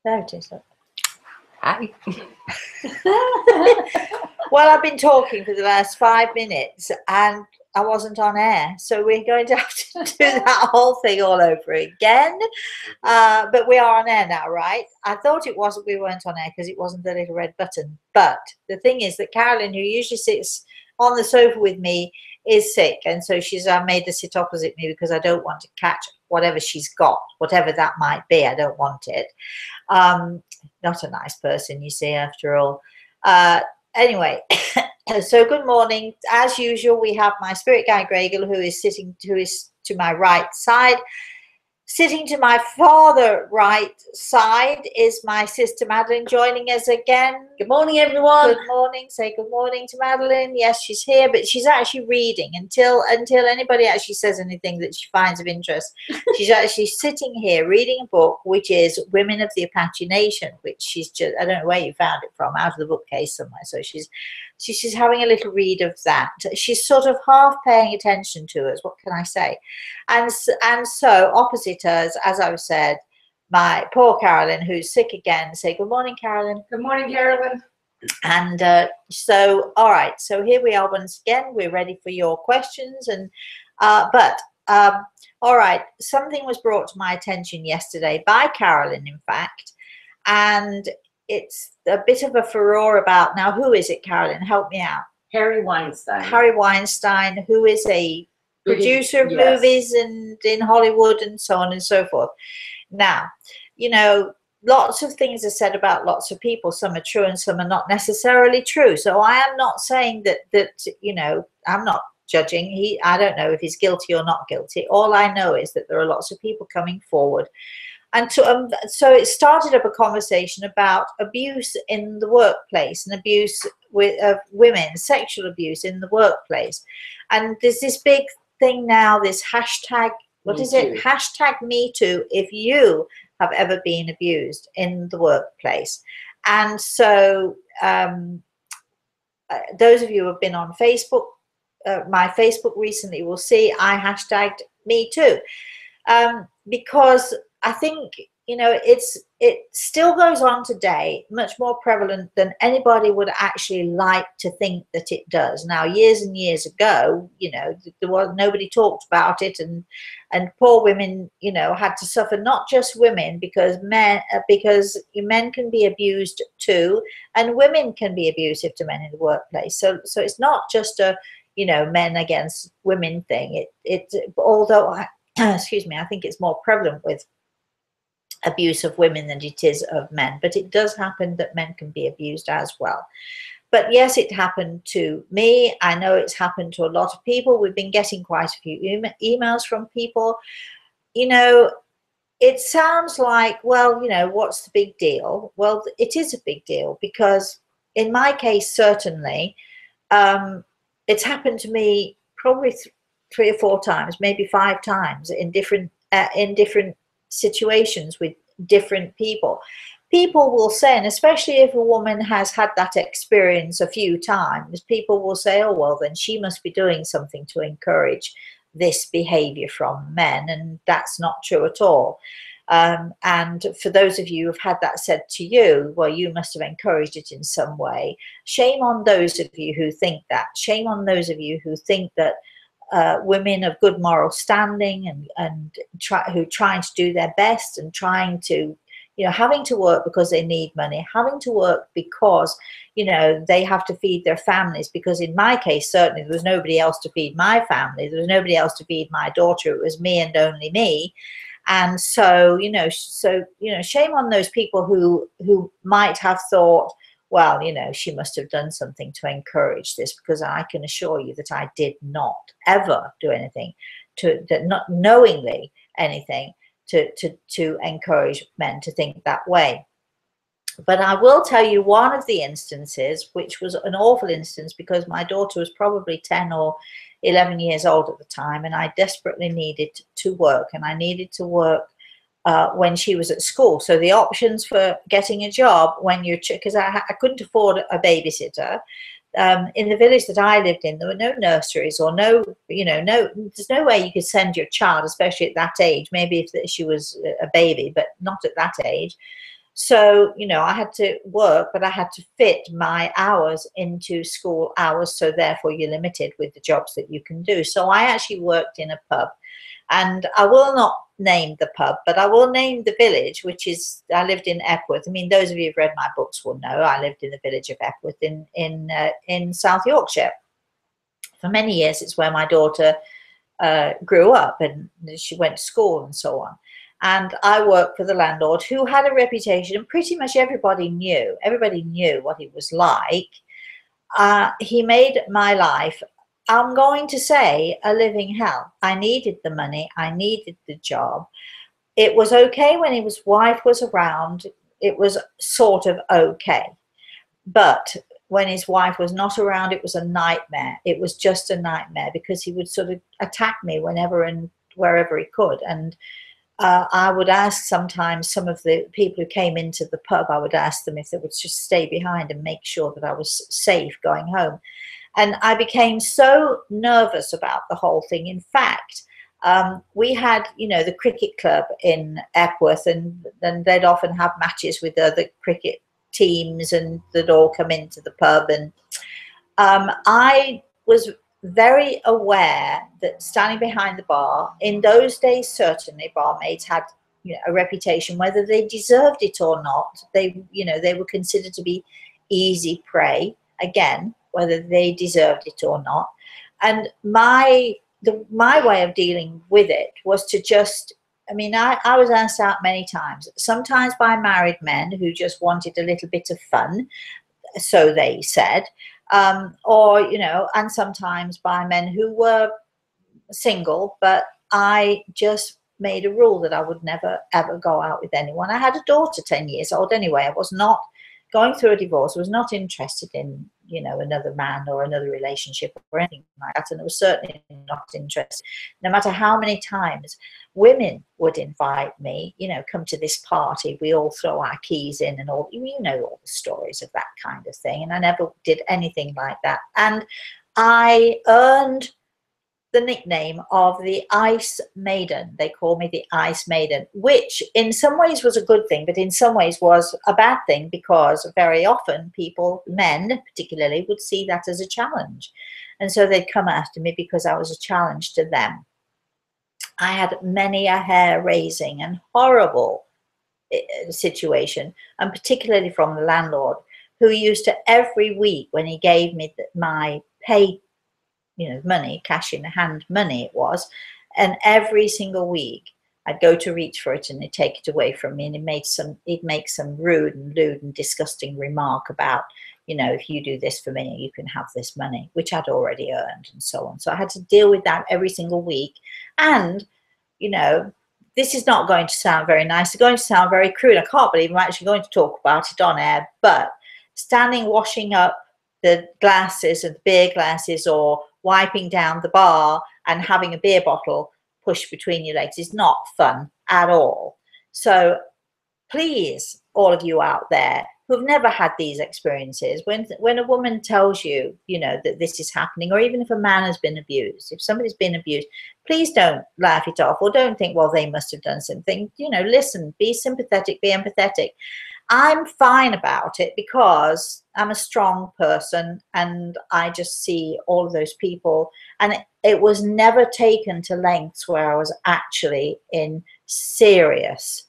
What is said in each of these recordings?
There it is. Look. Hi. Well, I've been talking for the last 5 minutes and I wasn't on air, so we're going to have to do that whole thing all over again. But we are on air now, right? I thought it wasn't. We weren't on air because it wasn't the little red button. But the thing is that Carolyn, who usually sits on the sofa with me, is sick, and so she's made her sit opposite me because I don't want to catch whatever she's got, whatever that might be. I don't want it. Not a nice person, you see, after all. Anyway, so good morning. As usual, we have my spirit guide Gregor, who is to my right side. Sitting to my farther right side is my sister Madeline, joining us again. Good morning, everyone. Good morning. Say good morning to Madeline. Yes, she's here, but she's actually reading until anybody actually says anything that she finds of interest. She's actually sitting here reading a book, which is Women of the Apache Nation, which she's just, I don't know where you found it from, out of the bookcase somewhere. So she's having a little read of that. She's sort of half paying attention to us. What can I say? And so opposite us, as I've said, my poor Carolyn, who's sick again. Say good morning, Carolyn. Good morning, Carolyn. And so, all right. So here we are once again. We're ready for your questions. And all right. Something was brought to my attention yesterday by Carolyn, in fact, and it's a bit of a furore about, now who is it, Carolyn? Help me out. Harry Weinstein. Harry Weinstein, who is a producer of movies and in Hollywood and so on and so forth. Now, you know, lots of things are said about lots of people. Some are true and some are not necessarily true. So I am not saying that you know, I'm not judging. I don't know if he's guilty or not guilty. All I know is that there are lots of people coming forward. And so it started up a conversation about abuse in the workplace and abuse of women, sexual abuse in the workplace. And there's this big thing now, this hashtag, what is it? Hashtag Metoo, if you have ever been abused in the workplace. And so those of you who have been on Facebook, my Facebook recently will see I hashtagged Metoo, because I think, you know, it still goes on today, much more prevalent than anybody would actually like to think that it does. Now, years and years ago, you know, nobody talked about it, and poor women, you know, had to suffer. Not just women, because men can be abused too, and women can be abusive to men in the workplace. So it's not just a, you know, men against women thing. Although excuse me, I think it's more prevalent with abuse of women than it is of men, but it does happen that men can be abused as well. But yes, it happened to me. I know it's happened to a lot of people. We've been getting quite a few emails from people. You know, it sounds like, well, you know, what's the big deal? Well, it is a big deal, because in my case, certainly, it's happened to me probably 3 or 4 times, maybe 5 times in different situations with different people. People will say, and especially if a woman has had that experience a few times, people will say, oh, well, then she must be doing something to encourage this behavior from men, and that's not true at all. And for those of you who've had that said to you, well, you must have encouraged it in some way. Shame on those of you who think that. Shame on those of you who think that women of good moral standing and who trying to do their best and trying to, you know, having to work because they need money, having to work because, you know, they have to feed their families, because in my case, certainly there was nobody else to feed my family. There was nobody else to feed my daughter. It was me and only me. And so, you know, shame on those people who might have thought, well, you know, she must have done something to encourage this, because I can assure you that I did not ever do anything not knowingly anything to encourage men to think that way. But I will tell you one of the instances, which was an awful instance, because my daughter was probably 10 or 11 years old at the time, and I desperately needed to work, and I needed to work when she was at school. So the options for getting a job when you're, because I couldn't afford a babysitter. In the village that I lived in, there were no nurseries or no, you know, there's no way you could send your child, especially at that age, maybe if she was a baby, but not at that age. So, you know, I had to work, but I had to fit my hours into school hours. So therefore you're limited with the jobs that you can do. So I actually worked in a pub, and I will not name the pub, but I will name the village, which is, I lived in Epworth. I mean, those of you who've read my books will know I lived in the village of Epworth in South Yorkshire. For many years, it's where my daughter grew up, and she went to school and so on. And I worked for the landlord, who had a reputation, and pretty much everybody knew what he was like. He made my life, I'm going to say, a living hell. I needed the money, I needed the job. It was okay when his wife was around, it was sort of okay. But when his wife was not around, it was a nightmare. It was just a nightmare, because he would sort of attack me whenever and wherever he could. And I would ask sometimes some of the people who came into the pub, I would ask them if they would just stay behind and make sure that I was safe going home. And I became so nervous about the whole thing. In fact, we had, you know, the cricket club in Epworth, and they'd often have matches with other cricket teams, and they'd all come into the pub. And I was very aware that standing behind the bar, in those days, certainly barmaids had, you know, a reputation, whether they deserved it or not. They, you know, they were considered to be easy prey, again, whether they deserved it or not. And my way of dealing with it was to just, I mean, I was asked out many times, sometimes by married men who just wanted a little bit of fun, so they said, or, you know, and sometimes by men who were single. But I just made a rule that I would never, ever go out with anyone. I had a daughter 10 years old anyway. I was not going through a divorce. I was not interested in, you know, another man or another relationship or anything like that. And I was certainly not interested, no matter how many times women would invite me, you know, come to this party, we all throw our keys in and all, you know, all the stories of that kind of thing. And I never did anything like that. And I earned the nickname of the Ice Maiden. They call me the Ice Maiden, which in some ways was a good thing, but in some ways was a bad thing, because very often people, men particularly, would see that as a challenge. And so they'd come after me because I was a challenge to them. I had many a hair-raising and horrible situation, and particularly from the landlord, who used to, every week when he gave me my pay, you know, money, cash in hand money it was, and every single week I'd go to reach for it and he'd take it away from me, and he'd make some rude and lewd and disgusting remark about, you know, if you do this for me, you can have this money, which I'd already earned, and so on. So I had to deal with that every single week. And, you know, this is not going to sound very nice. It's going to sound very crude. I can't believe I'm actually going to talk about it on air, but standing washing up the glasses and the beer glasses, or wiping down the bar and having a beer bottle pushed between your legs, is not fun at all. So please, all of you out there who've never had these experiences, when a woman tells you, you know, that this is happening, or even if a man has been abused, if somebody's been abused, please don't laugh it off, or don't think, well, they must have done something. You know, listen, be sympathetic, be empathetic. I'm fine about it because I'm a strong person, and I just see all of those people, and it was never taken to lengths where I was actually in serious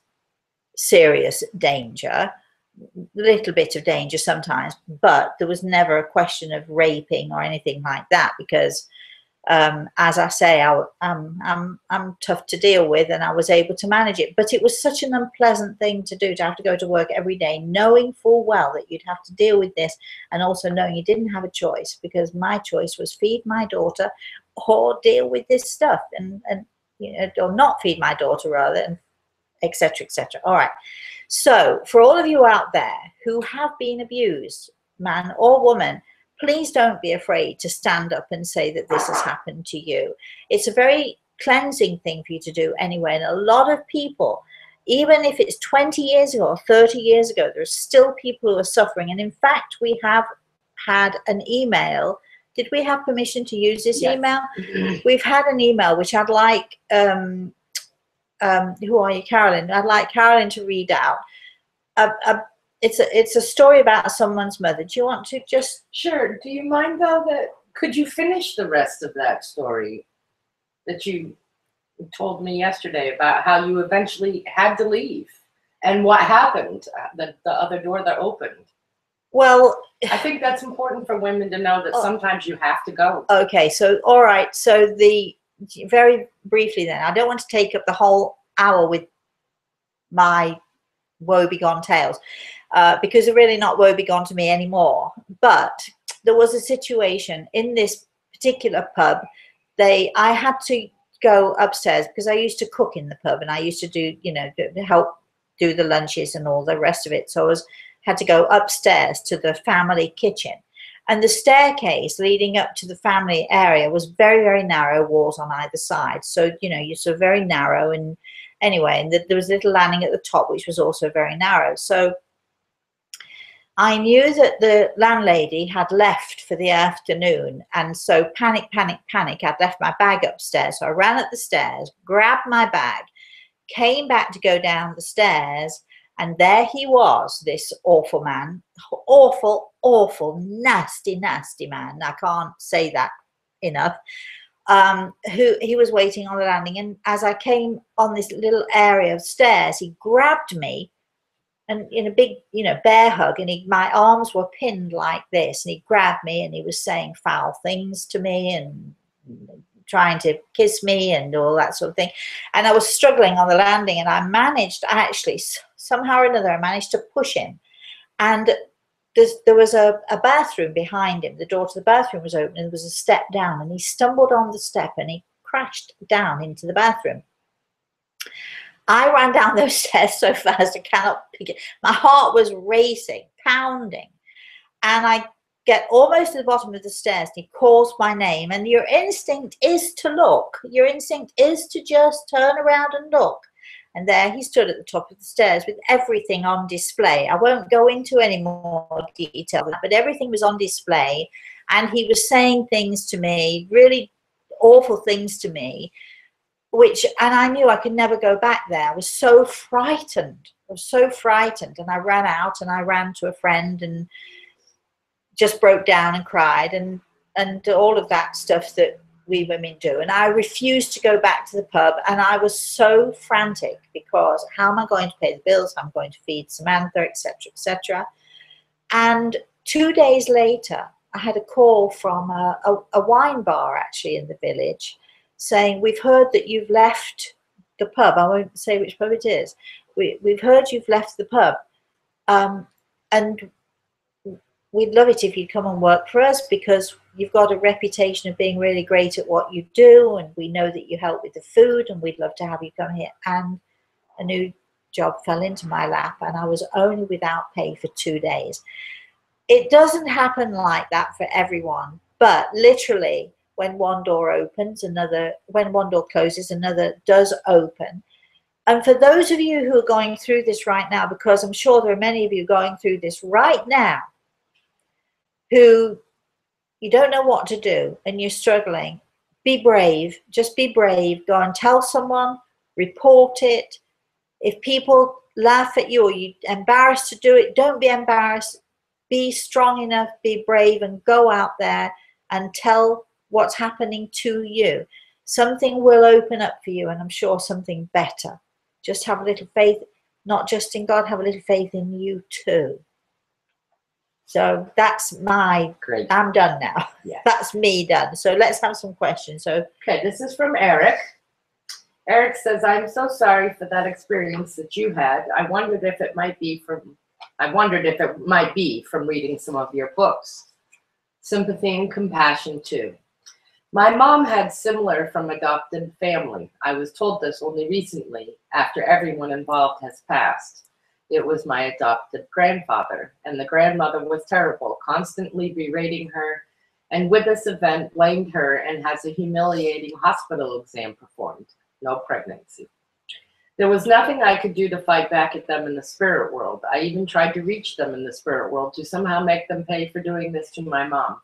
danger. A little bit of danger sometimes, but there was never a question of raping or anything like that, because as I say, I'm tough to deal with, and I was able to manage it. But it was such an unpleasant thing to do, to have to go to work every day knowing full well that you'd have to deal with this, and also knowing you didn't have a choice, because my choice was feed my daughter or deal with this stuff, and you know, or not feed my daughter rather, and etc., etc. All right. So for all of you out there who have been abused, man or woman, please don't be afraid to stand up and say that this has happened to you. It's a very cleansing thing for you to do anyway. And a lot of people, even if it's 20 years ago or 30 years ago, there's still people who are suffering. And in fact, we have had an email. Did we have permission to use this email? We've had an email which I'd like, who are you, Carolyn? I'd like Carolyn to read out. it's a story about someone's mother. Do you want to just? Sure. Do you mind though could you finish the rest of that story that you told me yesterday about how you eventually had to leave and what happened, the other door that opened? Well, I think that's important for women to know that sometimes you have to go. Okay, so all right, so very briefly then, I don't want to take up the whole hour with my woebegone tales, because they're really not woebegone to me anymore. But there was a situation in this particular pub. I had to go upstairs because I used to cook in the pub, and I used to do, help do the lunches and all the rest of it. So I had to go upstairs to the family kitchen. And the staircase leading up to the family area was very, very narrow, walls on either side. So, you're sort of very narrow. And anyway, and there was a little landing at the top, which was also very narrow. So I knew that the landlady had left for the afternoon. And so panic. I'd left my bag upstairs. So I ran up the stairs, grabbed my bag, came back to go down the stairs. And there he was, this awful man, awful, nasty man. I can't say that enough. He was waiting on the landing. And as I came on this little area of stairs, he grabbed me and in a big, bear hug. And my arms were pinned like this. And he grabbed me and he was saying foul things to me and trying to kiss me and all that sort of thing. And I was struggling on the landing, and I managed, actually, somehow or another, I managed to push him. And there was a bathroom behind him. The door to the bathroom was open, and there was a step down, and he stumbled on the step and he crashed down into the bathroom. I ran down those stairs so fast I cannot pick it. My heart was racing, pounding, and I get almost to the bottom of the stairs, and he calls my name, and your instinct is to look. Your instinct is to just turn around and look. And there he stood at the top of the stairs with everything on display. I won't go into any more detail, but everything was on display. And he was saying things to me, really awful things to me, and I knew I could never go back there. I was so frightened. And I ran out, and I ran to a friend and just broke down and cried and all of that stuff that we women do. And I refused to go back to the pub, and I was so frantic because how am I going to pay the bills? How am I going to feed Samantha, etc. And 2 days later, I had a call from a wine bar actually in the village saying, we've heard that you've left the pub. I won't say which pub it is. We've heard you've left the pub, and we'd love it if you'd come and work for us because you've got a reputation of being really great at what you do, and we know that you help with the food, and we'd love to have you come here. And a new job fell into my lap, and I was only without pay for 2 days. It doesn't happen like that for everyone, but literally when one door opens, when one door closes, another does open. And for those of you who are going through this right now, because I'm sure there are many of you going through this right now, who you don't know what to do and you're struggling, be brave. Just be brave. Go and tell someone, report it. If people laugh at you or you're embarrassed to do it, don't be embarrassed. Be strong enough, be brave, and go out there and tell what's happening to you. Something will open up for you, and I'm sure something better. Just have a little faith, not just in God, have a little faith in you too. So that's Great. I'm done now. Yeah. That's me done. So let's have some questions. So okay, this is from Eric. Eric says, I'm so sorry for that experience that you had. I wondered if it might be from reading some of your books. Sympathy and compassion too. My mom had similar from adopted family. I was told this only recently after everyone involved has passed. It was my adopted grandfather, and the grandmother was terrible, constantly berating her, and with this event blamed her and has a humiliating hospital exam performed. No pregnancy. There was nothing I could do to fight back at them in the spirit world. I even tried to reach them in the spirit world to somehow make them pay for doing this to my mom.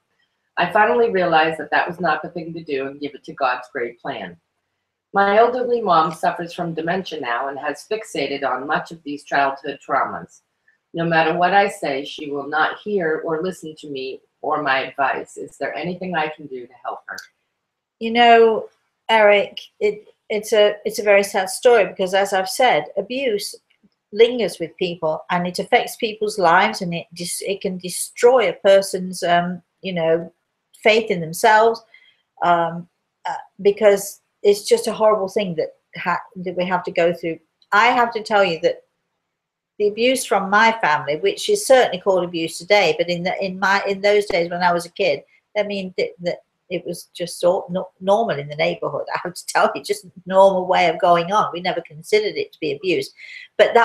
I finally realized that that was not the thing to do and give it to God's great plan. My elderly mom suffers from dementia now and has fixated on much of these childhood traumas. No matter what I say, she will not hear or listen to me or my advice. Is there anything I can do to help her? You know, Eric, it's a very sad story, because as I've said, abuse lingers with people and it affects people's lives, and it can destroy a person's faith in themselves, because it's just a horrible thing that we have to go through. I have to tell you that the abuse from my family, which is certainly called abuse today, but in those days when I was a kid, I mean that it was just so normal in the neighborhood. I have to tell you, just normal way of going on. We never considered it to be abuse, but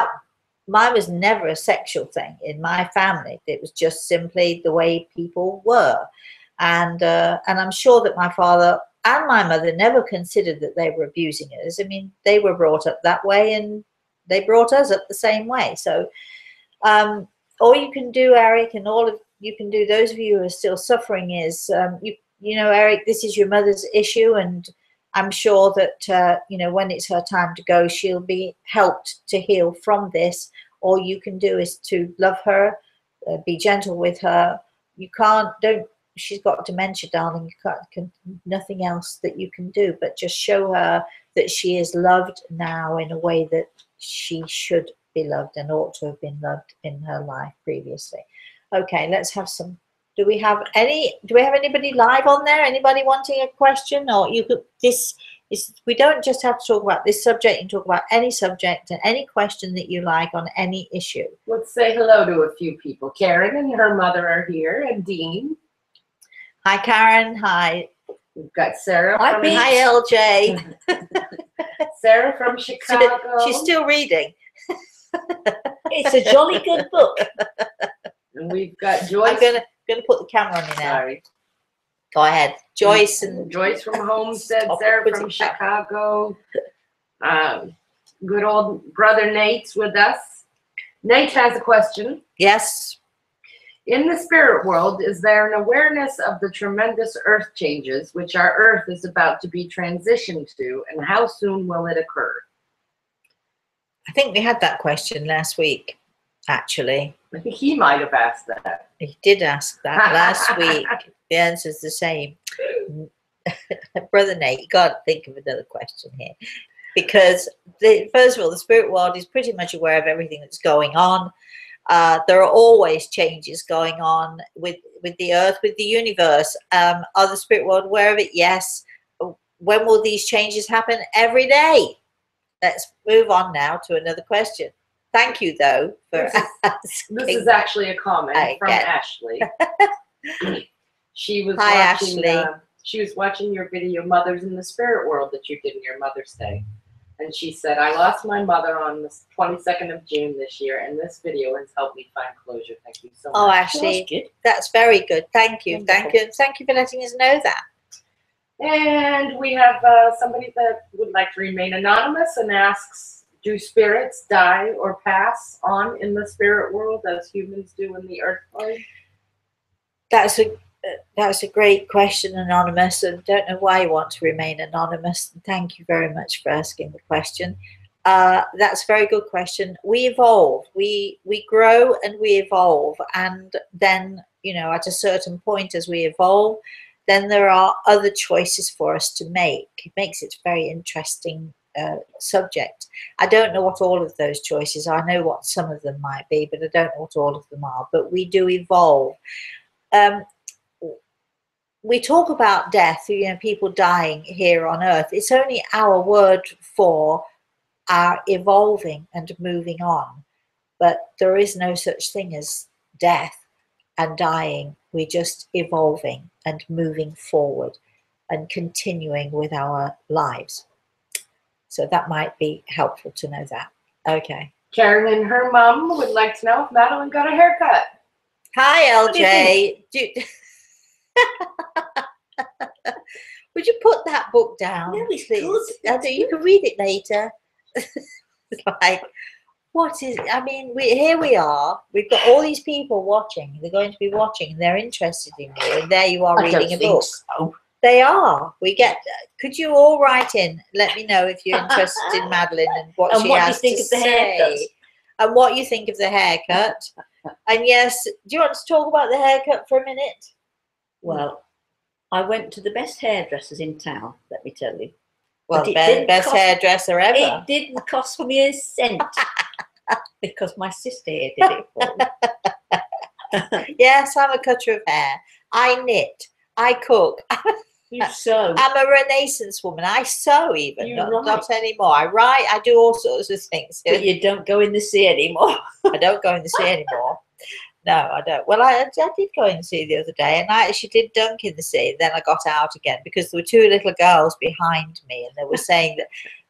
mine was never a sexual thing in my family. It was just simply the way people were, and I'm sure that my father and my mother never considered that they were abusing us. I mean, they were brought up that way, and they brought us up the same way. So all you can do, Eric, and all of you can do, those of you who are still suffering, is you know, Eric, this is your mother's issue, and I'm sure that when it's her time to go, she'll be helped to heal from this. All you can do is to love her, be gentle with her. She's got dementia, darling. Nothing else that you can do but just show her that she is loved now in a way that she should be loved and ought to have been loved in her life previously. Okay, let's have some. Do we have anybody live on there? Anybody wanting a question? Or we don't just have to talk about this subject. You can talk about any subject and any question that you like on any issue. Let's say hello to a few people. Karen and her mother are here, and Dean. Hi, Karen. Hi. We've got Sarah. Hi, LJ. Sarah from Chicago. She's still reading. It's a jolly good book. And we've got Joyce. I'm gonna put the camera on you now. Sorry. Go ahead. Joyce from Homestead. Sarah from Chicago. Good old brother Nate's with us. Nate has a question. Yes. In the spirit world, is there an awareness of the tremendous earth changes which our earth is about to be transitioned to, and how soon will it occur? I think we had that question last week, actually. I think he might have asked that. He did ask that last week. The answer's the same. Brother Nate, you got to think of another question here. Because, first of all, the spirit world is pretty much aware of everything that's going on. There are always changes going on with the earth, with the universe. Are the spirit world aware of it? Yes. When will these changes happen? Every day. Let's move on now to another question. Thank you, though, for asking. This is actually a comment from Ashley. She was she was watching your video, Mothers in the Spirit World, that you did in your Mother's Day. And she said, I lost my mother on the 22nd of June this year, and this video has helped me find closure. Thank you so much. Oh, Ashley, that's very good. Thank you. Thank you. Thank you for letting us know that. And we have somebody that would like to remain anonymous and asks, do spirits die or pass on in the spirit world as humans do in the earth plane? That's a great question, Anonymous, and don't know why you want to remain anonymous. Thank you very much for asking the question. That's a very good question. We evolve, we grow and we evolve, and then, at a certain point as we evolve, then there are other choices for us to make. It makes it a very interesting subject. I don't know what all of those choices are. I know what some of them might be, but I don't know what all of them are. But we do evolve. We talk about death, people dying here on earth. It's only our word for our evolving and moving on. But there is no such thing as death and dying. We're just evolving and moving forward and continuing with our lives. So that might be helpful to know that. Okay. Karen and her mom would like to know if Madeline got a haircut. Hi, LJ. Would you put that book down, please? You can read it later. Like, what is? I mean, here we are. We've got all these people watching. They're going to be watching, and they're interested in you. And there you are reading a book. So. They are. Could you all write in? Let me know if you're interested in Madeline and what she has to say. and what you think of the haircut. And yes, do you want to talk about the haircut for a minute? Well, I went to the best hairdressers in town, let me tell you. Well, But it best, didn't best cost- hairdresser ever. It didn't cost me a cent because my sister here did it for me. Yes, I'm a cutter of hair. I knit. I cook. You sew. I'm a Renaissance woman. I sew even. You Not write. anymore. I write. I do all sorts of things. But you don't go in the sea anymore. I don't go in the sea anymore. No, I don't. Well, I did go in the sea the other day, and I actually did dunk in the sea. Then I got out again because there were two little girls behind me, and they were saying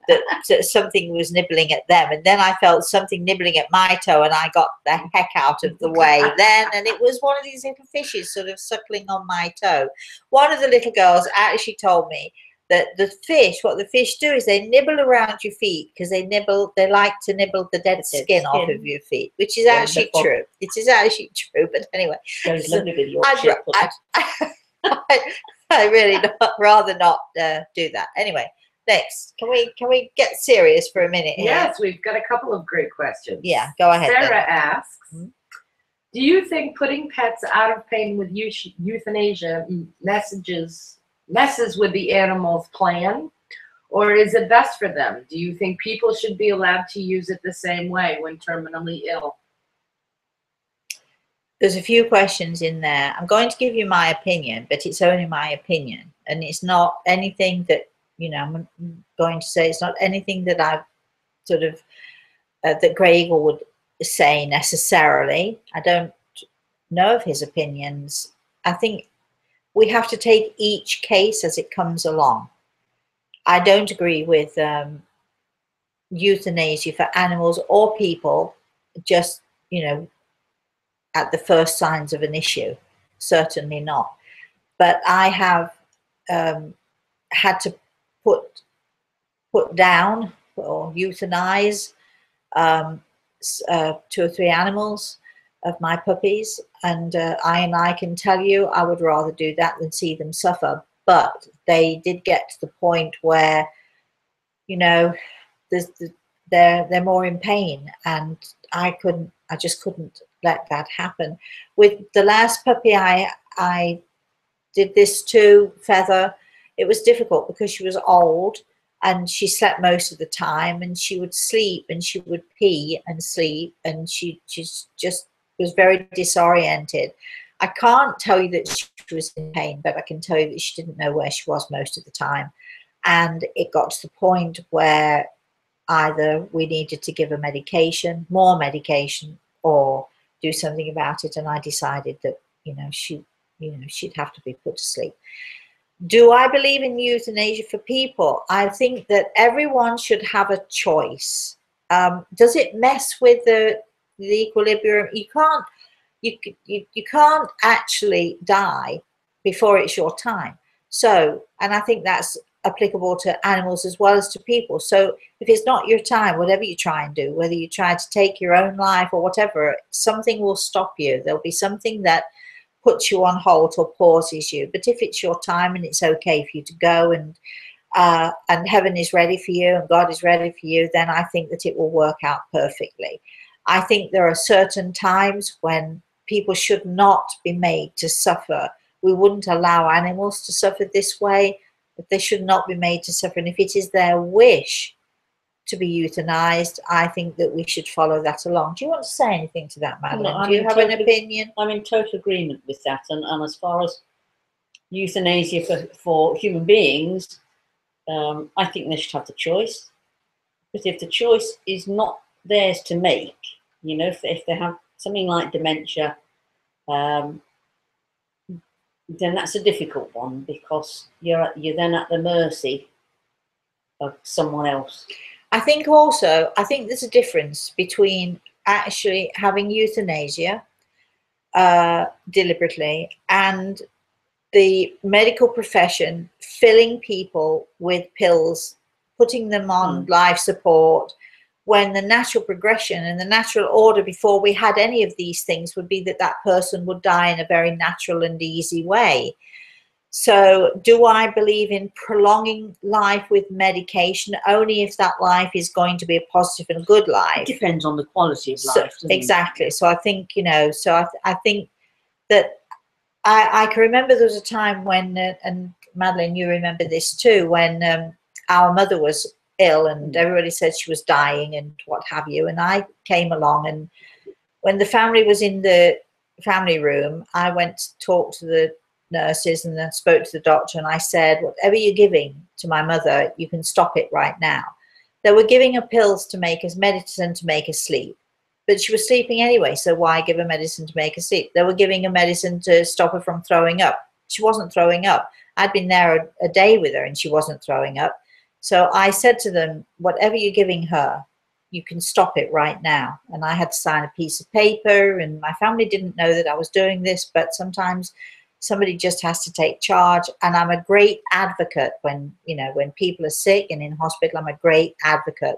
that something was nibbling at them. And then I felt something nibbling at my toe, and I got the heck out of the way then. And it was one of these little fishes sort of suckling on my toe. One of the little girls actually told me that what the fish do is they nibble around your feet because they like to nibble the dead skin off of your feet, which is actually true. It is actually true. But anyway, Goes lovely with your I really rather not do that. Anyway, next, can we get serious for a minute here? Yes, we've got a couple of great questions. Yeah, go ahead. Sarah asks, do you think putting pets out of pain with euthanasia messes with the animal's plan, or is it best for them? Do you think people should be allowed to use it the same way when terminally ill? There's a few questions in there. I'm going to give you my opinion, but it's only my opinion, and it's not anything that, I'm going to say, it's not anything that I've sort of that Greg would say necessarily. I don't know of his opinions. I think we have to take each case as it comes along. I don't agree with euthanasia for animals or people just, at the first signs of an issue. Certainly not. But I have had to put down or euthanize 2 or 3 animals of my puppies, and I can tell you I would rather do that than see them suffer. But they did get to the point where, they're more in pain, and I just couldn't let that happen. With the last puppy I did this to, Feather, it was difficult because she was old and she slept most of the time, and she would sleep and she would pee and sleep, and she just was very disoriented. I can't tell you that she was in pain, but I can tell you that she didn't know where she was most of the time. And it got to the point where either we needed to give her more medication, or do something about it. And I decided that, she'd have to be put to sleep. Do I believe in euthanasia for people? I think that everyone should have a choice. Does it mess with the equilibrium? You can't actually die before it's your time. So, and I think that's applicable to animals as well as to people. So if it's not your time, whatever you try and do, whether you try to take your own life or whatever, something will stop you. There'll be something that puts you on hold or pauses you. But if it's your time and it's okay for you to go, and heaven is ready for you and God is ready for you, then I think that it will work out perfectly. I think there are certain times when people should not be made to suffer. We wouldn't allow animals to suffer this way, but they should not be made to suffer. And if it is their wish to be euthanized, I think that we should follow that along. Do you want to say anything to that, Madeline? Do you have an opinion? I'm in total agreement with that. And as far as euthanasia for human beings, I think they should have the choice. But if the choice is not theirs to make, if they have something like dementia, then that's a difficult one, because you're then at the mercy of someone else. I think there's a difference between actually having euthanasia deliberately and the medical profession filling people with pills, putting them on life support, when the natural progression and the natural order before we had any of these things would be that person would die in a very natural and easy way. So do I believe in prolonging life with medication? Only if that life is going to be a positive and good life. It depends on the quality of So, life. Doesn't exactly. It? So I think, you know, so I think that I can remember there was a time when, and Madeline, you remember this too, when our mother was ill and everybody said she was dying and what have you. And I came along, and when the family was in the family room, I went to talk to the nurses and then spoke to the doctor, and I said, whatever you're giving to my mother, you can stop it right now. They were giving her pills to make us medicine to make her sleep, but she was sleeping anyway, so why give her medicine to make her sleep? They were giving her medicine to stop her from throwing up. She wasn't throwing up. I'd been there a day with her and she wasn't throwing up. So I said to them, whatever you're giving her, you can stop it right now. And I had to sign a piece of paper, and my family didn't know that I was doing this, but sometimes somebody just has to take charge. And I'm a great advocate when, you know, when people are sick and in hospital, I'm a great advocate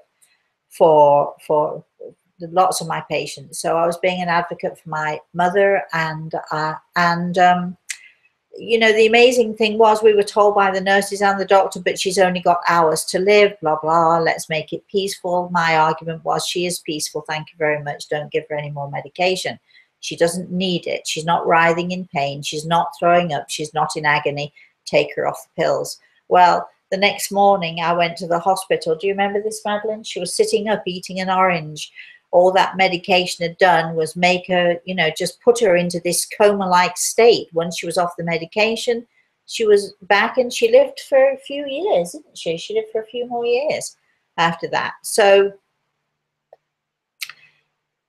for lots of my patients. So I was being an advocate for my mother, and you know, the amazing thing was we were told by the nurses and the doctor, but she's only got hours to live, blah, blah, let's make it peaceful. My argument was, she is peaceful, thank you very much, don't give her any more medication. She doesn't need it. She's not writhing in pain. She's not throwing up. She's not in agony. Take her off the pills. Well, the next morning I went to the hospital. Do you remember this, Madeline? She was sitting up eating an orange. All that medication had done was make her, you know, just put her into this coma-like state. Once she was off the medication, she was back, and she lived for a few years, didn't she? She lived for a few more years after that. So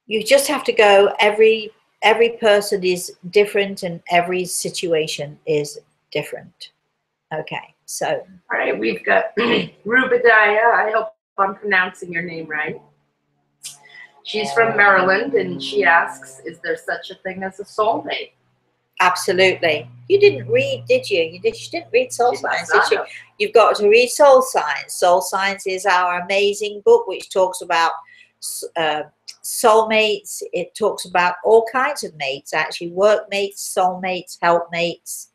you just have to go, every person is different and every situation is different. Okay, so. All right, we've got Rubadiah. I hope I'm pronouncing your name right. She's from Maryland, and she asks, is there such a thing as a soulmate? Absolutely. You didn't read, did you? You didn't read Soul Science, did you? Have. You've got to read Soul Science. Soul Science is our amazing book which talks about soulmates. It talks about all kinds of mates, actually, workmates, soulmates, helpmates.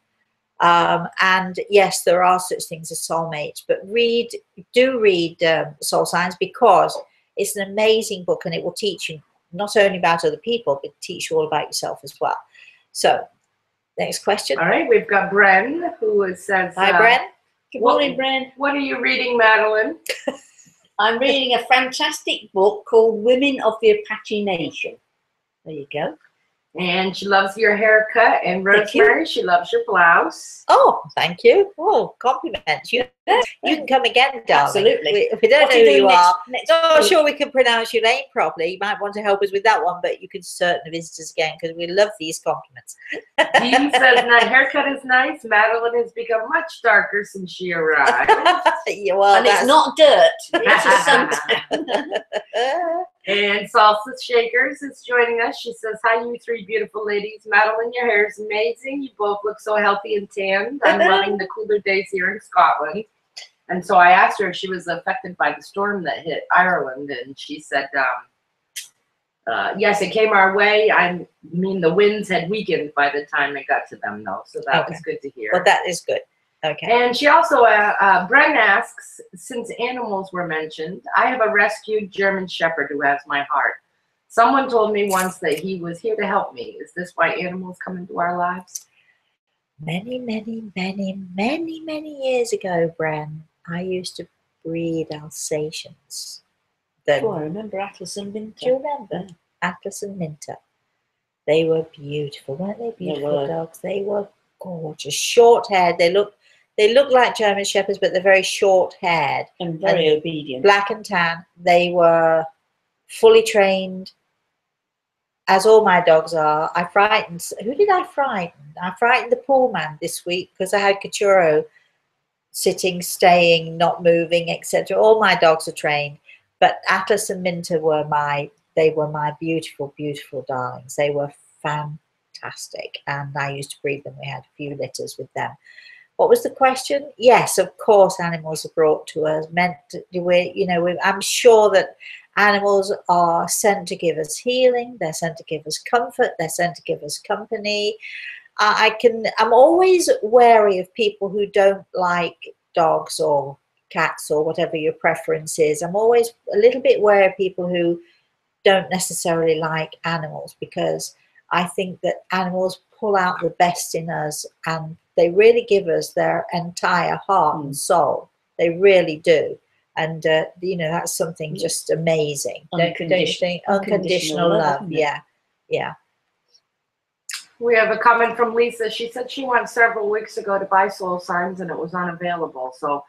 And yes, there are such things as soulmates, but do read Soul Science, because it's an amazing book, and it will teach you not only about other people, but teach you all about yourself as well. So, next question. All right, we've got Bren, who says, hi, Bren. Good morning, Bren. What are you reading, Madeline? I'm reading a fantastic book called Women of the Apache Nation. There you go. And she loves your haircut, and Rosemary, she loves your blouse. Oh, thank you. Oh, compliments. You can come again, darling. Absolutely. We don't know who you are. Next Not sure we can pronounce your name properly. You might want to help us with that one, but you can certainly visit us again, because we love these compliments. Dean says, my haircut is nice. Madeline has become much darker since she arrived. Yeah, well, and it's not dirt. It's a suntan. And Salsa Shakers is joining us. She says, hi, you three beautiful ladies. Madeline, your hair is amazing. You both look so healthy and tanned. I'm loving the cooler days here in Scotland. And so I asked her if she was affected by the storm that hit Ireland. And she said, yes, it came our way. I mean, the winds had weakened by the time it got to them, though. So that was good to hear. Well, that is good. Okay. And she also, Bren asks, since animals were mentioned, I have a rescued German Shepherd who has my heart. Someone told me once that he was here to help me. Is this why animals come into our lives? Many, many, many, many, many years ago, Bren, I used to breed Alsatians. I remember Atlas and Minter. Do you remember? Atlas and Minter. They were beautiful, weren't they? Beautiful dogs. They were gorgeous. Short-haired. They look like German Shepherds, but they're very short-haired. And very obedient. Black and tan. They were fully trained, as all my dogs are. I frightened. Who did I frighten? I frightened the pool man this week, because I had Cachorro sitting, staying, not moving, etc. All my dogs are trained. But Atlas and Minter were my beautiful, beautiful darlings. They were fantastic. And I used to breed them. We had a few litters with them. What was the question? Yes, of course, animals are brought to us. I'm sure that animals are sent to give us healing. They're sent to give us comfort. They're sent to give us company. I'm always wary of people who don't like dogs or cats or whatever your preference is. I'm always a little bit wary of people who don't necessarily like animals, because I think that animals pull out the best in us, and they really give us their entire heart and soul. They really do. And you know, that's something just amazing. Don't you think? Unconditional love. Yeah. We have a comment from Lisa. She said she went several weeks ago to buy soul signs and it was unavailable. So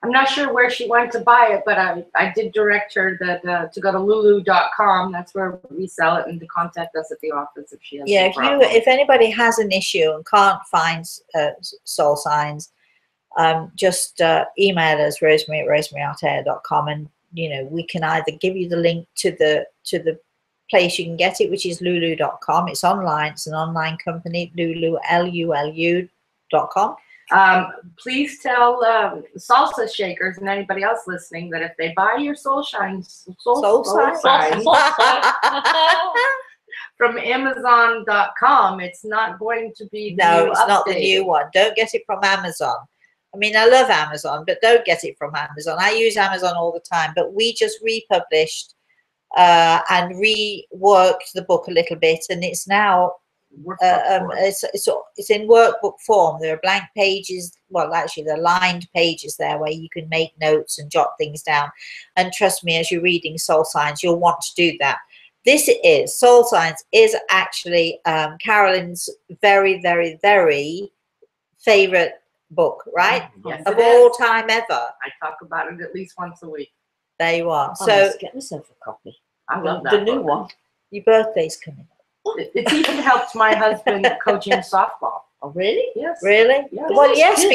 I'm not sure where she went to buy it, but I did direct her that to go to lulu.com. That's where we sell it, and to contact us at the office if she has any problem. If anybody has an issue and can't find soul signs, just email us, Rosemary at rosemaryatea.com, and you know, we can either give you the link to the place you can get it, which is lulu.com. It's online. It's an online company, lulu.com. Please tell salsa shakers and anybody else listening that if they buy your soul signs from Amazon.com, it's not going to be not the new one. Don't get it from Amazon. I mean, I love Amazon, but don't get it from Amazon. I use Amazon all the time, but we just republished and reworked the book a little bit, and it's now it's in workbook form. There are blank pages, well, actually they're lined pages there where you can make notes and jot things down. And trust me, as you're reading soul signs, you'll want to do that. This is soul signs is actually Carolyn's very, very, very favorite book, right? Yes, of all time ever. I talk about it at least once a week. There you are. I So must get myself a copy. I love that the new book. one. your birthday's coming up. It's even helped my husband coaching softball. Oh, really? Yes. Really? Yes. Well, yes, Good.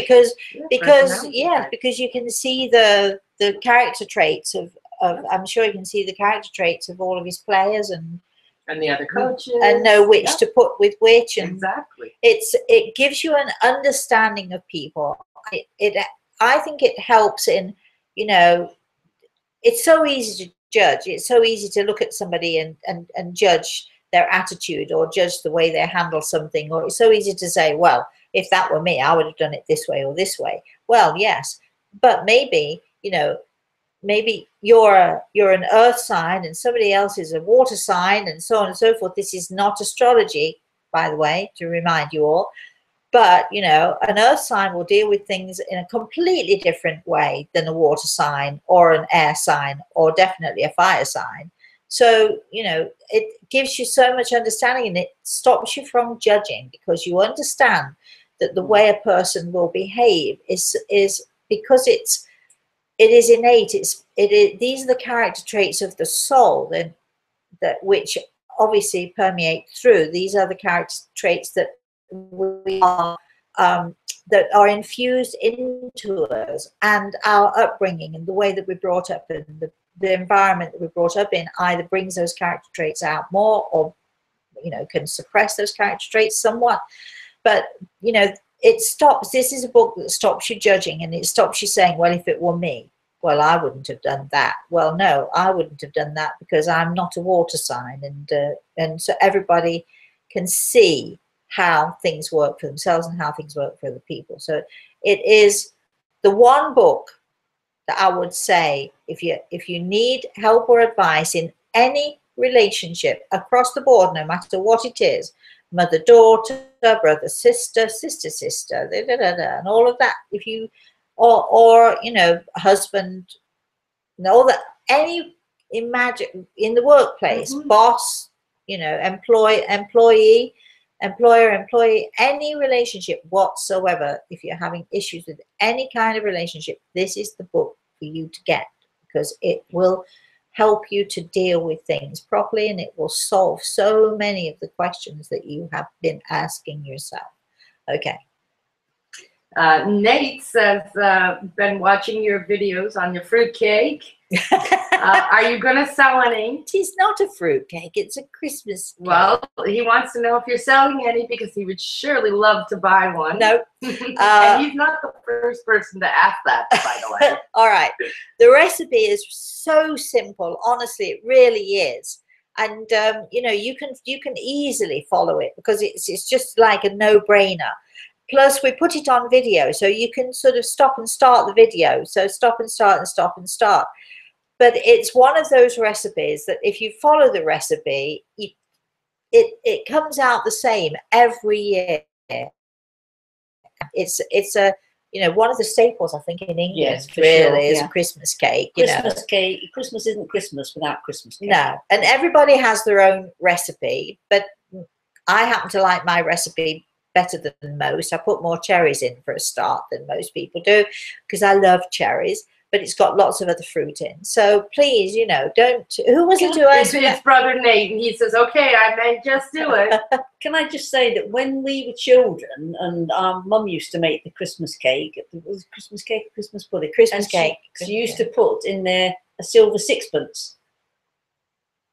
because you can see the character traits of I'm sure you can see the character traits of all of his players and the other coaches, and know which to put with which, and exactly. It gives you an understanding of people. I think it helps in, you know, it's so easy to judge. It's so easy to look at somebody and judge their attitude or judge the way they handle something, or it's so easy to say, well, if that were me, I would have done it this way or this way. Well, yes, but maybe, you know, maybe you're an earth sign and somebody else is a water sign, and so on and so forth. This is not astrology, by the way, to remind you all. But, you know, an earth sign will deal with things in a completely different way than a water sign or an air sign or definitely a fire sign. So, you know, it gives you so much understanding, and it stops you from judging, because you understand that the way a person will behave is because it is innate. These are the character traits of the soul that which obviously permeate through. These are the character traits that we are that are infused into us, and our upbringing and the way that we're brought up and the environment that we're brought up in either brings those character traits out more, or, you know, can suppress those character traits somewhat. But, you know, this is a book that stops you judging, and it stops you saying, well, if it were me, well, I wouldn't have done that. Well, no, I wouldn't have done that because I'm not a water sign, and so everybody can see how things work for themselves and how things work for other people. So it is the one book that I would say, if you need help or advice in any relationship across the board, no matter what it is, mother daughter, brother sister, sister sister, and all of that, if you or you know, husband, and all that, imagine in the workplace, boss, you know, employee, employer, employee, any relationship whatsoever. If you're having issues with any kind of relationship, this is the book for you to get, because it will help you to deal with things properly, and it will solve so many of the questions that you have been asking yourself. Okay. Nate says, been watching your videos on your fruitcake. Are you going to sell any? It is not a fruitcake, it's a Christmas cake. Well, he wants to know if you're selling any, because he would surely love to buy one. No. And he's not the first person to ask that, by the way. All right. The recipe is so simple. Honestly, it really is. and you know, you can easily follow it because it's just like a no-brainer. Plus we put it on video, so you can sort of stop and start the video, so stop and start and stop and start. But it's one of those recipes that if you follow the recipe, it comes out the same every year. It's a, you know, one of the staples, I think, in England. Yes, really sure, is a Christmas cake. You know. Cake. Christmas isn't Christmas without Christmas cake. No, and everybody has their own recipe, but I happen to like my recipe better than most. I put more cherries in for a start than most people do because I love cherries, but it's got lots of other fruit in. So please, you know, don't. Who was it who asked? It's brother Nate, and he says, "Okay, I may just do it." Can I just say that when we were children, and our mum used to make the Christmas cake, it was Christmas cake, Christmas pudding, Christmas cake. She used to put in there a silver sixpence.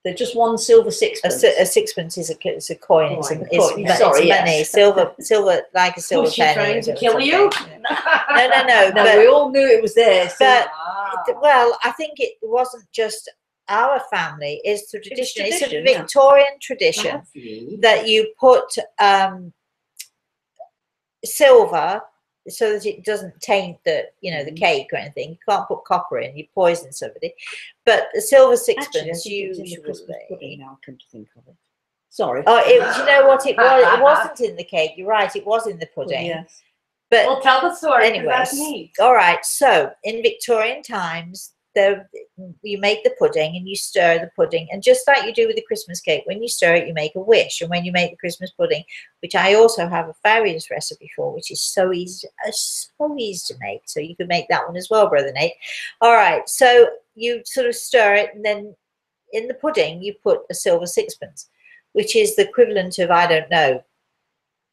They're just one silver sixpence. A sixpence is a coin. Oh, it's sorry, money. yes. Silver, like a silver Was she penny. trying to kill you? No. No, But we all knew it was there. So but well, I think it wasn't just our family. It's the tradition. It's a Victorian tradition that you put silver so that it doesn't taint the, you know, the cake or anything. You can't put copper in, you poison somebody. But the silver sixpence usually. Now I come to think of it. Sorry. Oh, do you know what it was? It wasn't in the cake. You're right. It was in the pudding. Yes. But well, tell the story. anyway, That's neat. all right. So in Victorian times, you make the pudding and you stir the pudding, and just like you do with the Christmas cake, when you stir it, you make a wish. And when you make the Christmas pudding, which I also have a fabulous recipe for, which is so easy to make, so you can make that one as well, brother Nate. All right. So you sort of stir it, and then in the pudding you put a silver sixpence, which is the equivalent of, I don't know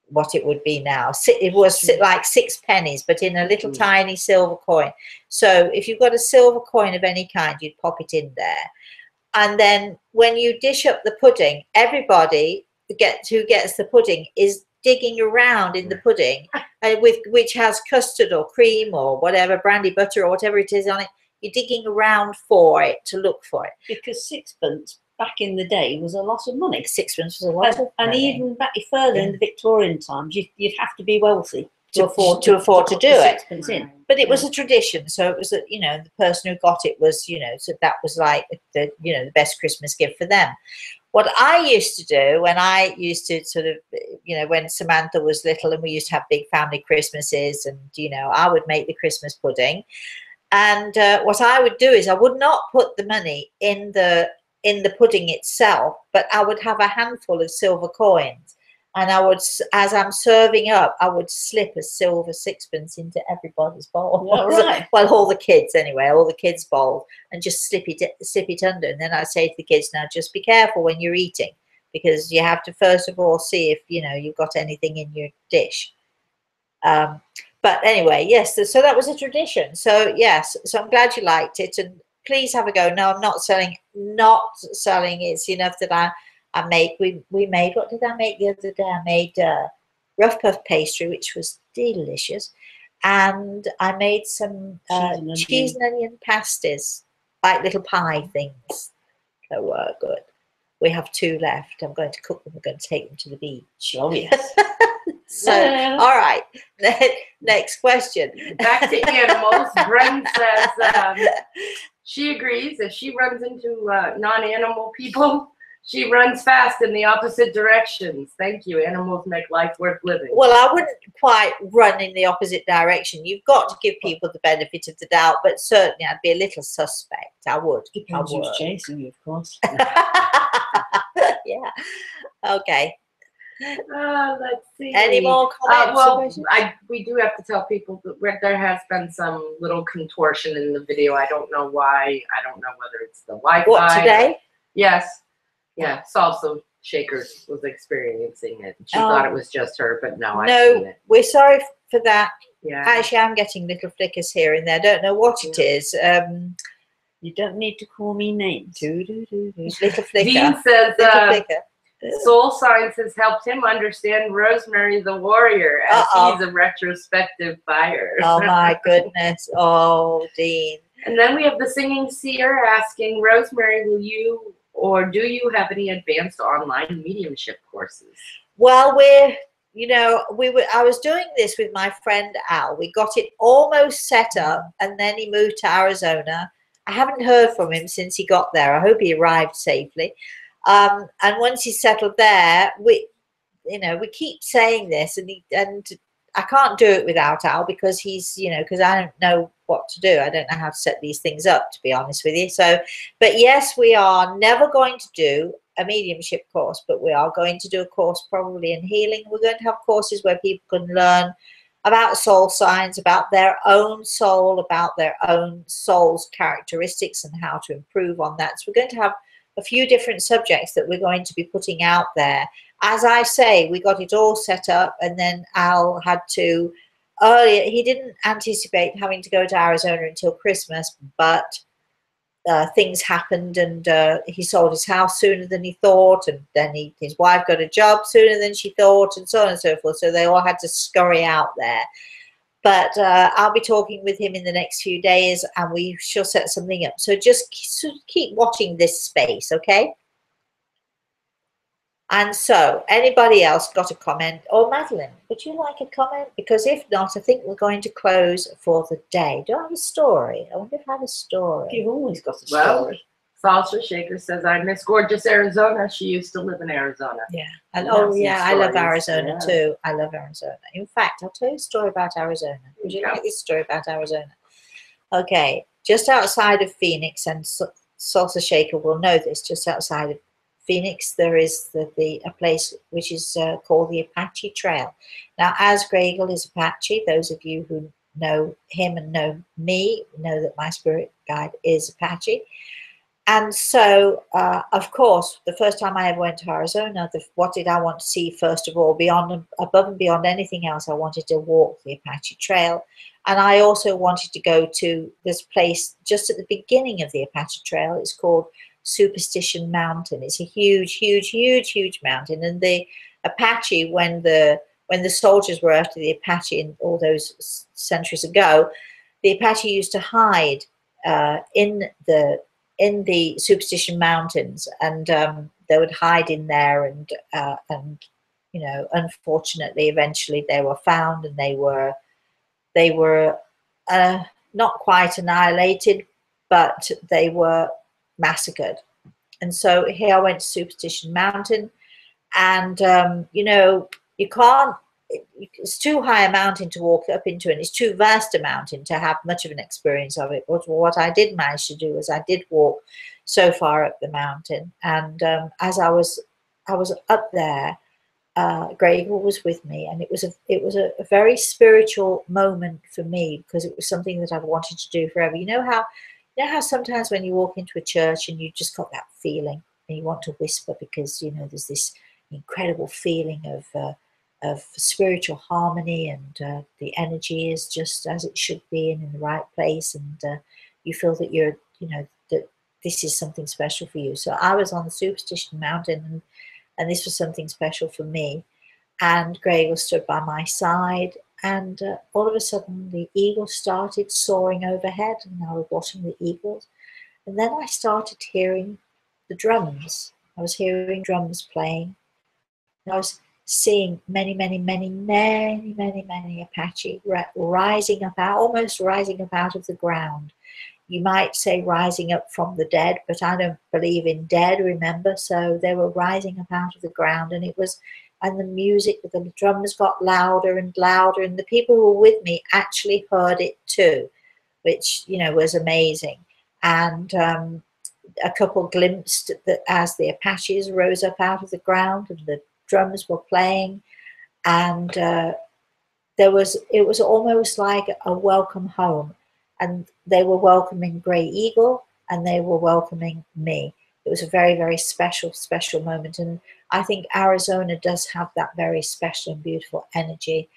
what it would be now. It was like 6 pennies, but in a little tiny silver coin. So if you've got a silver coin of any kind, you'd pop it in there. And then when you dish up the pudding, everybody who gets the pudding is digging around in the pudding, which has custard or cream or whatever, brandy butter or whatever it is on it. You're digging around for it to look for it. Because sixpence back in the day was a lot of money. Sixpence was a lot of money. And even back further in the Victorian times, you'd have to be wealthy to afford to do it. Sixpence in. But it was a tradition, so it was a, you know, the person who got it was, you know, so that was like the, you know, the best Christmas gift for them. What I used to do when I used to sort of, you know, when Samantha was little and we used to have big family Christmases, and, you know, I would make the Christmas pudding, and what I would do is I would not put the money in the pudding itself, but I would have a handful of silver coins, and I would, as I'm serving up, I would slip a silver sixpence into everybody's bowl. Oh, right. Well, all the kids anyway, all the kids' bowl, and just slip it under. And then I say to the kids, now just be careful when you're eating, because you have to first of all see if, you know, you've got anything in your dish. But anyway, yes, so that was a tradition. So yes, so I'm glad you liked it, and please have a go. No, I'm not selling. It's enough that I make. We made, what did I make the other day? I made rough puff pastry, which was delicious, and I made some cheese and onion pasties, like little pie things that were good. We have 2 left. I'm going to cook them. We're going to take them to the beach. Oh yes. So, all right. Next question. Back to animals. Bren says she agrees if she runs into non-animal people, she runs fast in the opposite directions. Thank you. Animals make life worth living. Well, I wouldn't quite run in the opposite direction. You've got to give people the benefit of the doubt, but certainly I'd be a little suspect. I would. Depends who's chasing you, of course. Yeah. Okay. Let's see. Any more comments? We do have to tell people that there has been some little contortion in the video. I don't know why. I don't know whether it's the Wi-Fi. What, today? Yes. Yeah. Also, Shakers was experiencing it. She thought it was just her, but no, I've seen it. We're sorry for that. Yeah. Actually, I'm getting little flickers here and there. I don't know what it is. You don't need to call me names. Little flicker. Dean says, little flicker. Soul Science has helped him understand Rosemary the Warrior, as he's a retrospective buyer. Oh my goodness. Oh, Dean. And then we have the Singing Seer asking, Rosemary, will you Or do you have any advanced online mediumship courses? Well, I was doing this with my friend Al. We got it almost set up, and then he moved to Arizona. I haven't heard from him since he got there. I hope he arrived safely. And once he settled there, we keep saying this, and I can't do it without Al, because because I don't know what to do. I don't know how to set these things up, to be honest with you. So, but yes, we are never going to do a mediumship course, but we are going to do a course probably in healing. We're going to have courses where people can learn about soul signs, about their own soul, about their own soul's characteristics and how to improve on that. So we're going to have a few different subjects that we're going to be putting out there. As I say, we got it all set up, and then Al had to, earlier, he didn't anticipate having to go to Arizona until Christmas, but things happened, and he sold his house sooner than he thought, and then his wife got a job sooner than she thought, and so on and so forth. So they all had to scurry out there. But I'll be talking with him in the next few days, and we shall set something up. So just keep watching this space, okay? And so, anybody else got a comment? Or Madeline, would you like a comment? Because if not, I think we're going to close for the day. Do I have a story? I wonder if I have a story. You've always got a Well, story. Salsa Shaker says, I miss gorgeous Arizona. She used to live in Arizona. Yeah. And Oh, yeah, I love stories. Arizona too. I love Arizona. In fact, I'll tell you a story about Arizona. Would you like this story about Arizona? Okay. Just outside of Phoenix, and Salsa Shaker will know this, just outside of Phoenix, there is a place which is called the Apache Trail. Now, as Gregel is Apache, those of you who know him and know me know that my spirit guide is Apache. And so, of course, the first time I ever went to Arizona, what did I want to see first of all? Above and beyond anything else, I wanted to walk the Apache Trail. And I also wanted to go to this place just at the beginning of the Apache Trail. It's called Superstition Mountain. It's a huge, huge, huge, huge mountain. And the Apache, when the soldiers were after the Apache in all those centuries ago, the Apache used to hide in the Superstition Mountains, and they would hide in there, and unfortunately, eventually they were found, and they were not quite annihilated, but they were massacred. And so here I went to Superstition Mountain, and you can't. It's too high a mountain to walk up into, and it's too vast a mountain to have much of an experience of it. But what I did manage to do is I did walk so far up the mountain, and as I was up there, Gregor was with me, and it was a very spiritual moment for me, because it was something that I've wanted to do forever. You know how sometimes when you walk into a church and you just got that feeling and you want to whisper, because there's this incredible feeling of spiritual harmony, and the energy is just as it should be and in the right place, and you feel that that this is something special for you. So I was on the Superstition Mountain, and this was something special for me. And Gregor stood by my side, and all of a sudden the eagles started soaring overhead, and I was watching the eagles, and then I started hearing the drums. I was hearing drums playing, and I was seeing many, many, many, many, many, many Apache rising up, almost rising up out of the ground. You might say rising up from the dead, but I don't believe in dead, remember? So they were rising up out of the ground, and the music with the drums got louder and louder, and the people who were with me actually heard it too, which, was amazing. And a couple glimpsed that as the Apaches rose up out of the ground and the drums were playing, and it was almost like a welcome home, and they were welcoming Grey Eagle, and they were welcoming me. It was a very, very special moment, and I think Arizona does have that very special and beautiful energy.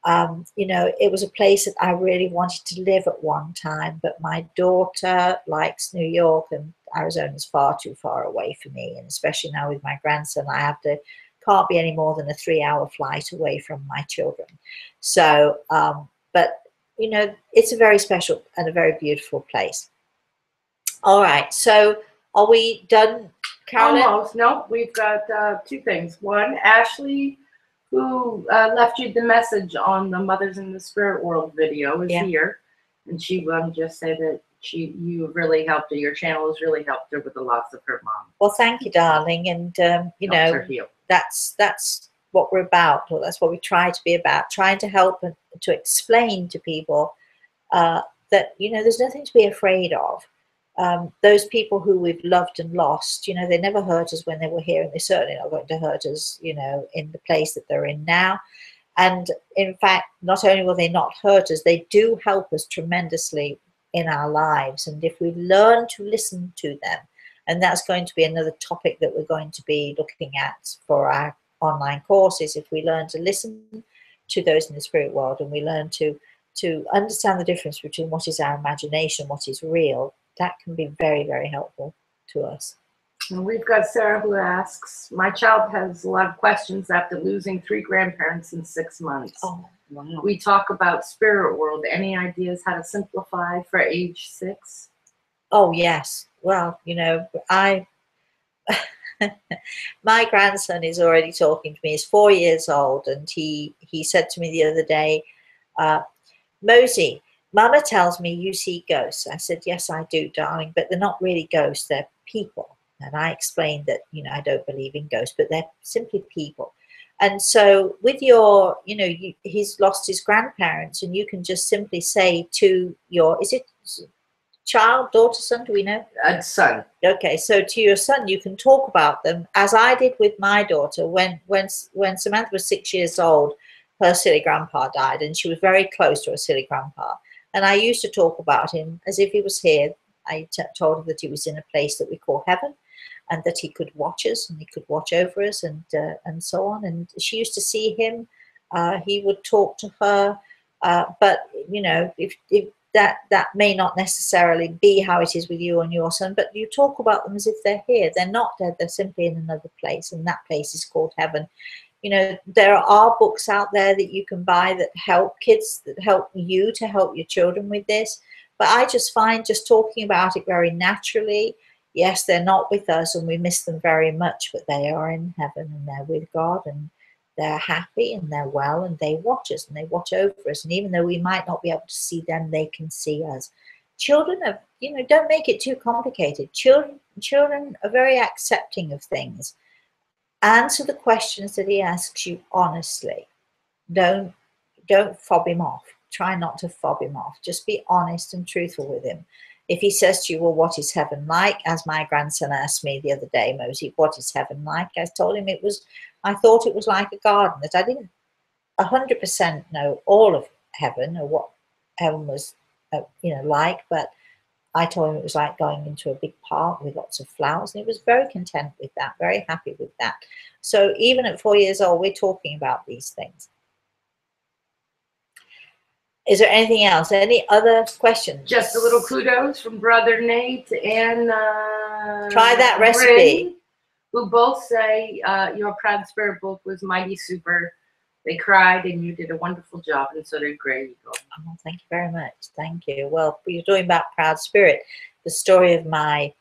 It was a place that I really wanted to live at one time, but my daughter likes New York, and Arizona is far too far away for me, and especially now with my grandson, can't be any more than a 3-hour flight away from my children. So, but it's a very special and a very beautiful place. All right, so Are we done, Carolyn? Almost. No, we've got two things. One, Ashley, who left you the message on the Mothers in the Spirit World video, is here. And she just said that you really helped her. Your channel has really helped her with the loss of her mom. Well, thank you, darling. And, you Helps know, her heal. that's what we're about, or that's what we try to be about, trying to help and to explain to people that, you know, there's nothing to be afraid of. Those people who we've loved and lost, you know, they never hurt us when they were here, and they're certainly not going to hurt us, you know, in the place that they're in now. And in fact, not only will they not hurt us, they do help us tremendously in our lives. And if we learn to listen to them, and that's going to be another topic that we're going to be looking at for our online courses, if we learn to listen to those in the spirit world, and we learn to understand the difference between what is our imagination, what is real, that can be very, very helpful to us. And we've got Sarah who asks, my child has a lot of questions after losing 3 grandparents in 6 months. Oh, wow. We talk about spirit world. Any ideas how to simplify for age 6? Oh, yes. Well, you know, my grandson is already talking to me. He's 4 years old, and he said to me the other day, Mosey, Mama tells me you see ghosts. I said, yes, I do, darling, but they're not really ghosts. They're people. And I explained that, you know, I don't believe in ghosts, but they're simply people. And so with your, you know, he's lost his grandparents, and you can just simply say to your, is it child, daughter, son, do we know? Son. Okay, so to your son, you can talk about them, as I did with my daughter. When Samantha was 6 years old, her silly grandpa died, and she was very close to her silly grandpa. And I used to talk about him as if he was here. I told her that he was in a place that we call heaven, and that he could watch us, and he could watch over us, and so on. And she used to see him. He would talk to her, but you know, if that may not necessarily be how it is with you and your son, but you talk about them as if they're here. They're not dead. They're simply in another place, and that place is called heaven. You know, there are books out there that you can buy that help kids, that help you to help your children with this. But I just find just talking about it very naturally. Yes, they're not with us, and we miss them very much, but they are in heaven, and they're with God, and they're happy, and they're well, and they watch us, and they watch over us. And even though we might not be able to see them, they can see us. Children are, you know, don't make it too complicated. Children are very accepting of things. Answer the questions that he asks you honestly. Don't fob him off. Try not to fob him off. Just be honest and truthful with him. If he says to you, well, what is heaven like? As my grandson asked me the other day, Mosey, what is heaven like? I told him I thought it was like a garden, that I didn't 100% know all of heaven, or what heaven was, you know, like, but I told him it was like going into a big park with lots of flowers, and he was very content with that, very happy with that. So even at 4 years old, we're talking about these things. Is there anything else? Any other questions? Just a little kudos from Brother Nate and try that recipe. Bryn, who both say your Proud Spirit book was mighty super. They cried, and you did a wonderful job, and so did Grey Eagle. Oh, thank you very much. Thank you. Well, you're talking about Proud Spirit. The story of my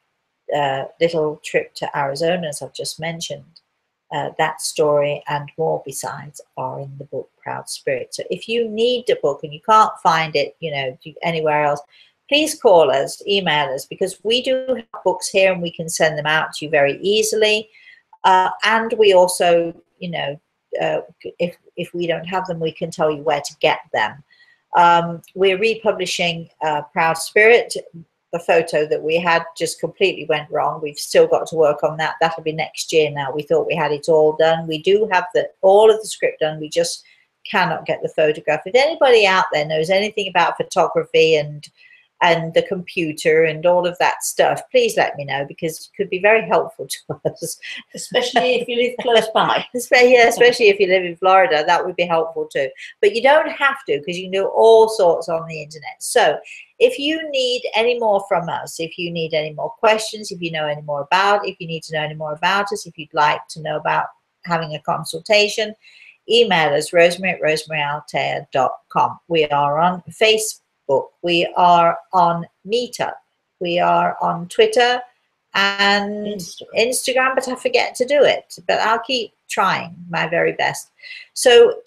little trip to Arizona, as I've just mentioned, that story and more besides are in the book Proud Spirit. So if you need a book and you can't find it, you know, anywhere else, please call us, email us, because we do have books here, and we can send them out to you very easily. And we also, you know, if we don't have them, we can tell you where to get them. We're republishing Proud Spirit. The photo that we had just completely went wrong. We've still got to work on that. That'll be next year now. We thought we had it all done. We do have all of the script done. We just cannot get the photograph. If anybody out there knows anything about photography and the computer and all of that stuff, please let me know, because it could be very helpful to us. Especially if you live close by. Especially if you live in Florida, that would be helpful too. But you don't have to, because you can do all sorts on the internet. So if you need any more from us, if you need any more questions, if you know any more about, if you need to know any more about us, if you'd like to know about having a consultation, email us, rosemary@rosemaryanaltea.com. We are on Facebook. We are on Meetup. We are on Twitter and Instagram, but I forget to do it. But I'll keep trying my very best. So,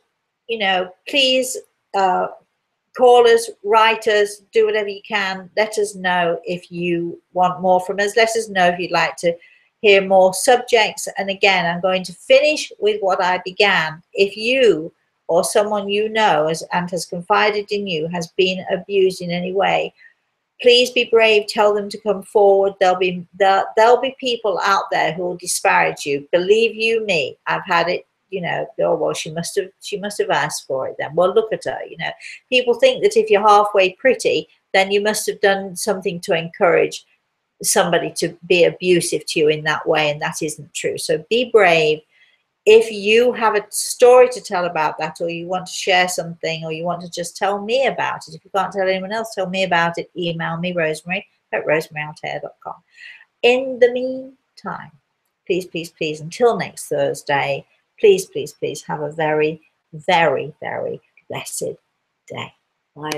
you know, please call us, write us, do whatever you can. Let us know if you want more from us. Let us know if you'd like to hear more subjects. And again, I'm going to finish with what I began. If you or someone you know has confided in you has been abused in any way, please be brave. Tell them to come forward. There'll be people out there who will disparage you. Believe you me, I've had it. You know, oh well, she must have asked for it then. Well, look at her. You know, people think that if you're halfway pretty, then you must have done something to encourage somebody to be abusive to you in that way, and that isn't true. So be brave. If you have a story to tell about that, or you want to share something, or you want to just tell me about it, if you can't tell anyone else, tell me about it. Email me, Rosemary at rosemaryaltea.com. In the meantime, please, please, please, until next Thursday, please, please, please have a very, very, very blessed day. Bye.